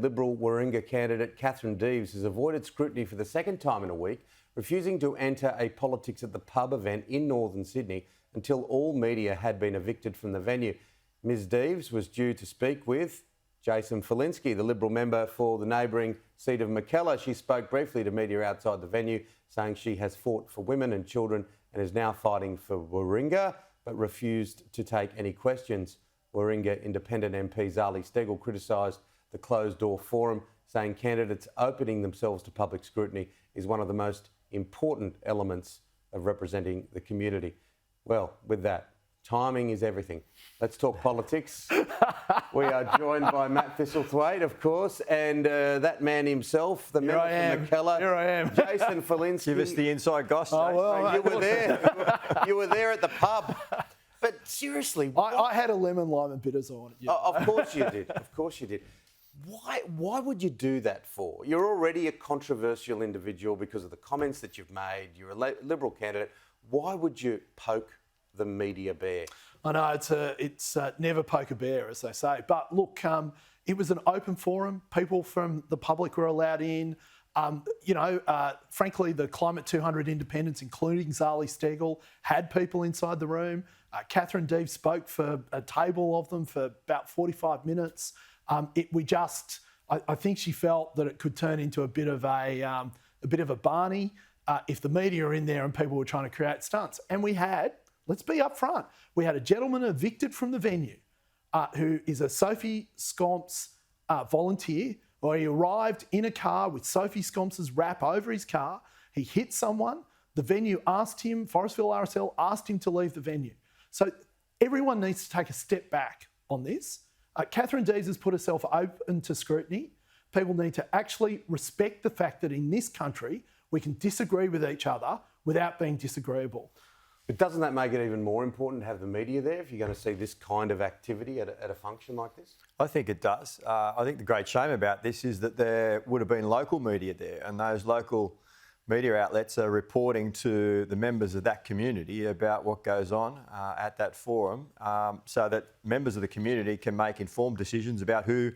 Liberal Warringah candidate Katherine Deves has avoided scrutiny for the second time in a week, refusing to enter a Politics at the Pub event in northern Sydney until all media had been evicted from the venue. Ms Deves was due to speak with Jason Falinski, the Liberal member for the neighbouring seat of Mackellar. She spoke briefly to media outside the venue, saying she has fought for women and children and is now fighting for Warringah, but refused to take any questions. Warringah Independent MP Sophie Scamps criticised the closed-door forum, saying candidates opening themselves to public scrutiny is one of the most important elements of representing the community. Well, with that, timing is everything. Let's talk politics. We are joined by Matt Thistlethwaite, of course, and that man himself, the member from Mackellar. Here I am. Jason Falinski. Give us the inside gossip. Oh, well, You were there. You were there at the pub. But seriously... I had a lemon, lime and bitters on it. Yeah. Of course you did. Of course you did. Why would you do that for? You're already a controversial individual because of the comments that you've made. You're a Liberal candidate. Why would you poke the media bear? I know, it's never poke a bear, as they say. But look, it was an open forum. People from the public were allowed in. Frankly, the Climate 200 independents, including Sophie Scamps, had people inside the room. Katherine Deves spoke for a table of them for about 45 minutes. I think she felt that it could turn into a bit of a Barney if the media are in there and people were trying to create stunts. And we had, let's be upfront, we had a gentleman evicted from the venue who is a Sophie Scamps volunteer. Or he arrived in a car with Sophie Scamps' wrap over his car. He hit someone. The venue asked him, Forestville RSL asked him to leave the venue. So everyone needs to take a step back on this. Katherine Deves has put herself open to scrutiny. People need to actually respect the fact that in this country, we can disagree with each other without being disagreeable. But doesn't that make it even more important to have the media there if you're going to see this kind of activity at a function like this? I think it does. I think the great shame about this is that there would have been local media there, and those local media outlets are reporting to the members of that community about what goes on at that forum, so that members of the community can make informed decisions about who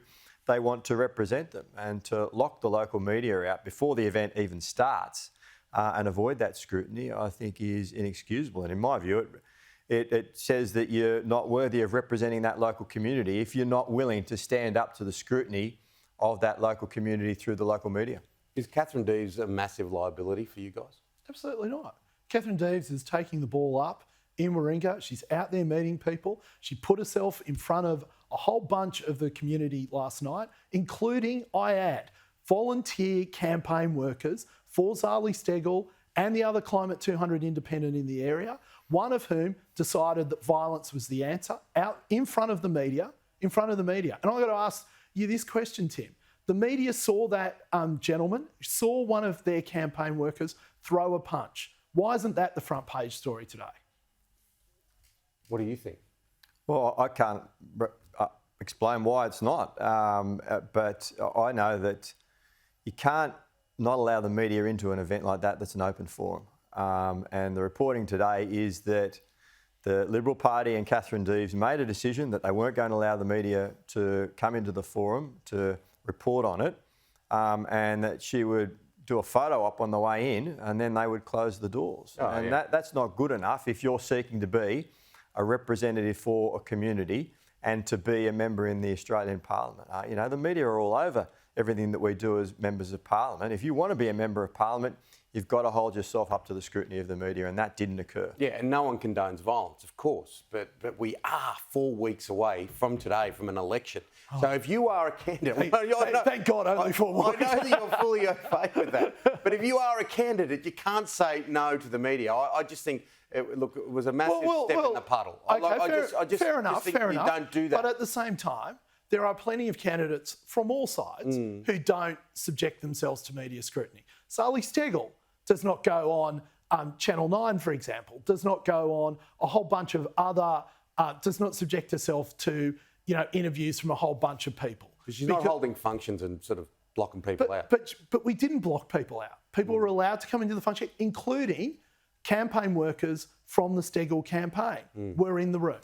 they want to represent them. And to lock the local media out before the event even starts and avoid that scrutiny, I think is inexcusable. And in my view, it says that you're not worthy of representing that local community if you're not willing to stand up to the scrutiny of that local community through the local media. Is Katherine Deves a massive liability for you guys? Absolutely not. Katherine Deves is taking the ball up in Warringah. She's out there meeting people. She put herself in front of a whole bunch of the community last night, including, I add, volunteer campaign workers for Sophie Scamps and the other Climate 200 independent in the area, one of whom decided that violence was the answer, out in front of the media. And I've got to ask you this question, Tim. The media saw that gentleman, saw one of their campaign workers throw a punch. Why isn't that the front page story today? What do you think? Well, I can't explain why it's not, but I know that you can't not allow the media into an event like that that's an open forum. And the reporting today is that the Liberal Party and Katherine Deves made a decision that they weren't going to allow the media to come into the forum to report on it, and that she would do a photo op on the way in and then they would close the doors. That's not good enough if you're seeking to be a representative for a community and to be a member in the Australian Parliament. The media are all over everything that we do as members of Parliament. If you want to be a member of Parliament, you've got to hold yourself up to the scrutiny of the media, and that didn't occur. Yeah, and no one condones violence, of course, but we are 4 weeks away from today from an election. So if you are a candidate... Thank God, only 4 weeks. I know that you're fully okay with that, but if you are a candidate, you can't say no to the media. I just think, it was a massive step in the puddle. Okay, fair enough. You don't do that. But at the same time, there are plenty of candidates from all sides who don't subject themselves to media scrutiny. Sophie Scamps does not go on Channel 9, for example, does not go on a whole bunch of other, does not subject herself to interviews from a whole bunch of people. She's not holding functions and sort of blocking people out. But we didn't block people out. People were allowed to come into the function, including campaign workers from the Steggall campaign were in the room.